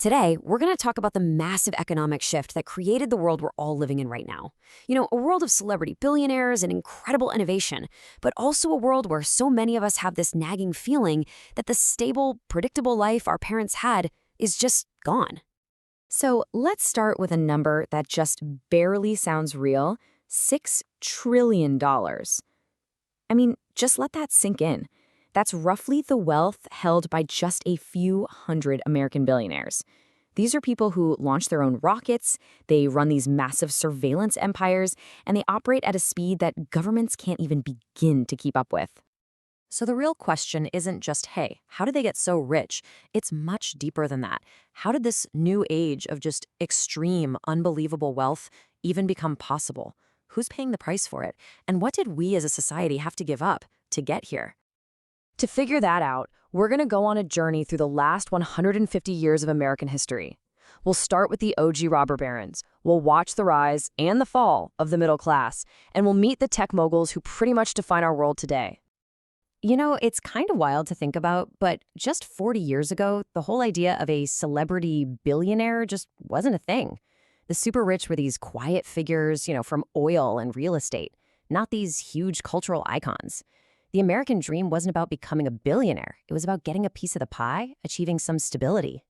Today, we're going to talk about the massive economic shift that created the world we're all living in right now. A world of celebrity billionaires and incredible innovation, but also a world where so many of us have this nagging feeling that the stable, predictable life our parents had is just gone. So let's start with a number that just barely sounds real: $6 trillion. Just let that sink in. That's roughly the wealth held by just a few hundred American billionaires. These are people who launch their own rockets, they run these massive surveillance empires, and they operate at a speed that governments can't even begin to keep up with. So the real question isn't just, hey, how did they get so rich? It's much deeper than that. How did this new age of just extreme, unbelievable wealth even become possible? Who's paying the price for it? And what did we as a society have to give up to get here? To figure that out, we're going to go on a journey through the last 150 years of American history. We'll start with the OG robber barons. We'll watch the rise and the fall of the middle class, and we'll meet the tech moguls who pretty much define our world today. It's kind of wild to think about, but just 40 years ago, the whole idea of a celebrity billionaire just wasn't a thing. The super rich were these quiet figures, from oil and real estate, not these huge cultural icons. The American dream wasn't about becoming a billionaire. It was about getting a piece of the pie, achieving some stability.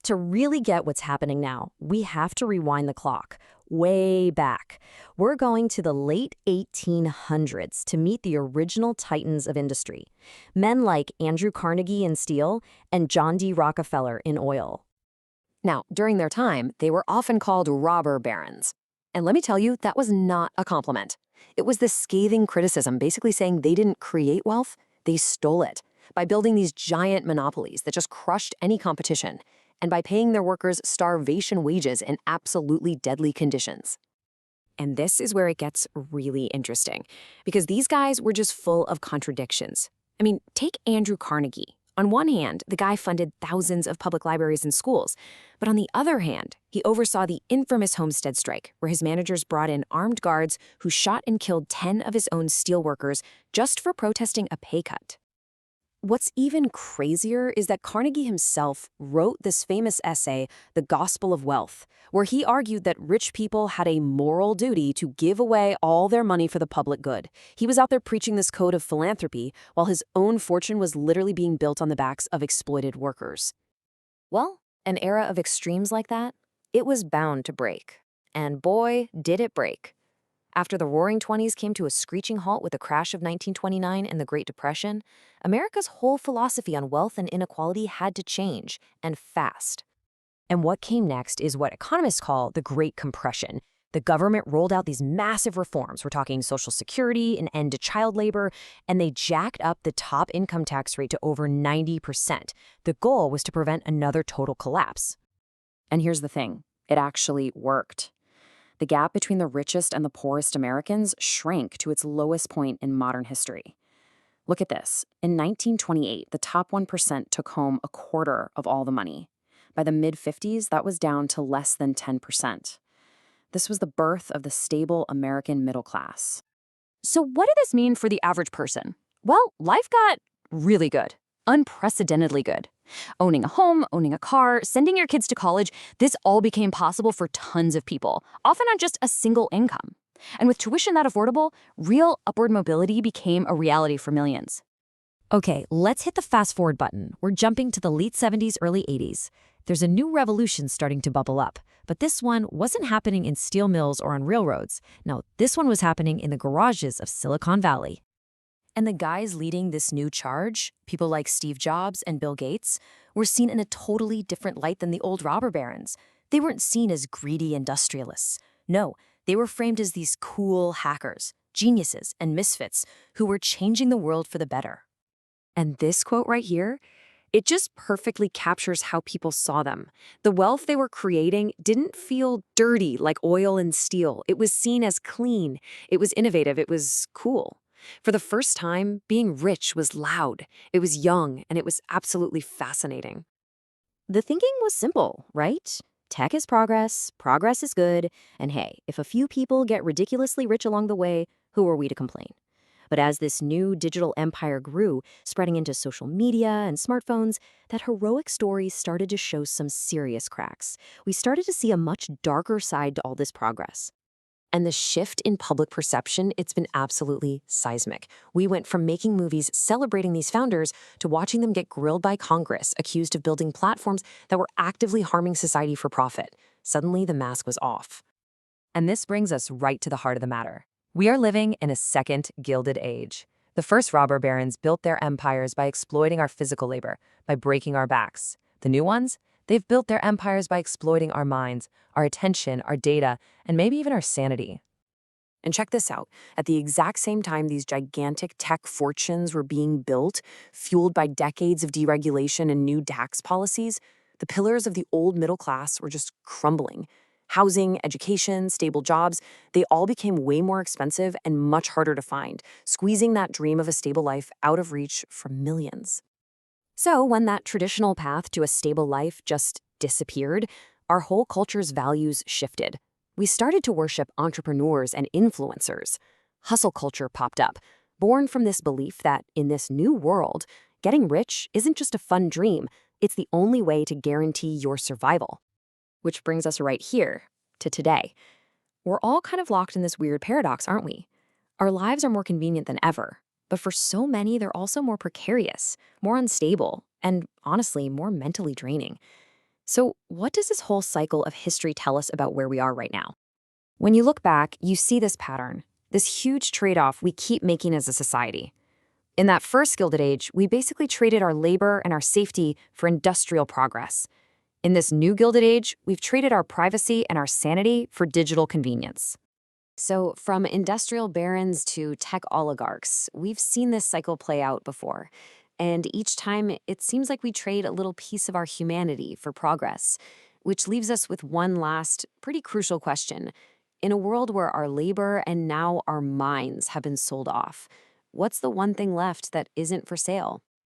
To really get what's happening now, we have to rewind the clock, way back. We're going to the late 1800s to meet the original titans of industry, men like Andrew Carnegie in steel and John D. Rockefeller in oil. Now, during their time, they were often called robber barons. And let me tell you, that was not a compliment. It was this scathing criticism, basically saying they didn't create wealth, they stole it, by building these giant monopolies that just crushed any competition, and by paying their workers starvation wages in absolutely deadly conditions. And this is where it gets really interesting, because these guys were just full of contradictions. Take Andrew Carnegie. On one hand, the guy funded thousands of public libraries and schools, but on the other hand, he oversaw the infamous Homestead strike, where his managers brought in armed guards who shot and killed 10 of his own steelworkers just for protesting a pay cut. What's even crazier is that Carnegie himself wrote this famous essay, The Gospel of Wealth, where he argued that rich people had a moral duty to give away all their money for the public good. He was out there preaching this code of philanthropy, while his own fortune was literally being built on the backs of exploited workers. Well, an era of extremes like that, it was bound to break. And boy, did it break. After the Roaring '20s came to a screeching halt with the crash of 1929 and the Great Depression, America's whole philosophy on wealth and inequality had to change, and fast. And what came next is what economists call the Great Compression. The government rolled out these massive reforms. We're talking Social Security, an end to child labor, and they jacked up the top income tax rate to over 90%. The goal was to prevent another total collapse. And here's the thing, it actually worked. The gap between the richest and the poorest Americans shrank to its lowest point in modern history. Look at this. In 1928, the top 1% took home a quarter of all the money. By the mid-50s, that was down to less than 10%. This was the birth of the stable American middle class. So what did this mean for the average person? Well, life got really good. Unprecedentedly good. Owning a home, owning a car, sending your kids to college, this all became possible for tons of people, often on just a single income. And with tuition that affordable, real upward mobility became a reality for millions. Okay, let's hit the fast forward button. We're jumping to the late 70s, early 80s. There's a new revolution starting to bubble up, but this one wasn't happening in steel mills or on railroads. No, this one was happening in the garages of Silicon Valley. And the guys leading this new charge, people like Steve Jobs and Bill Gates, were seen in a totally different light than the old robber barons. They weren't seen as greedy industrialists. No, they were framed as these cool hackers, geniuses, and misfits who were changing the world for the better. And this quote right here, it just perfectly captures how people saw them. The wealth they were creating didn't feel dirty like oil and steel. It was seen as clean. It was innovative. It was cool. For the first time, being rich was loud, it was young, and it was absolutely fascinating. The thinking was simple, right? Tech is progress is good, and hey, if a few people get ridiculously rich along the way, who are we to complain? But as this new digital empire grew, spreading into social media and smartphones, that heroic story started to show some serious cracks. We started to see a much darker side to all this progress. And the shift in public perception, it's been absolutely seismic. We went from making movies celebrating these founders to watching them get grilled by Congress, accused of building platforms that were actively harming society for profit. Suddenly, the mask was off. And this brings us right to the heart of the matter. We are living in a second Gilded Age. The first robber barons built their empires by exploiting our physical labor, by breaking our backs. The new ones? They've built their empires by exploiting our minds, our attention, our data, and maybe even our sanity. And check this out. At the exact same time these gigantic tech fortunes were being built, fueled by decades of deregulation and new tax policies, the pillars of the old middle class were just crumbling. Housing, education, stable jobs, they all became way more expensive and much harder to find, squeezing that dream of a stable life out of reach for millions. So when that traditional path to a stable life just disappeared, our whole culture's values shifted. We started to worship entrepreneurs and influencers. Hustle culture popped up, born from this belief that in this new world, getting rich isn't just a fun dream, it's the only way to guarantee your survival. Which brings us right here, to today. We're all kind of locked in this weird paradox, aren't we? Our lives are more convenient than ever, but for so many, they're also more precarious, more unstable, and honestly, more mentally draining. So what does this whole cycle of history tell us about where we are right now? When you look back, you see this pattern, this huge trade-off we keep making as a society. In that first Gilded Age, we basically traded our labor and our safety for industrial progress. In this new Gilded Age, we've traded our privacy and our sanity for digital convenience. So from industrial barons to tech oligarchs, we've seen this cycle play out before. And each time, it seems like we trade a little piece of our humanity for progress, which leaves us with one last, pretty crucial question. In a world where our labor and now our minds have been sold off, what's the one thing left that isn't for sale?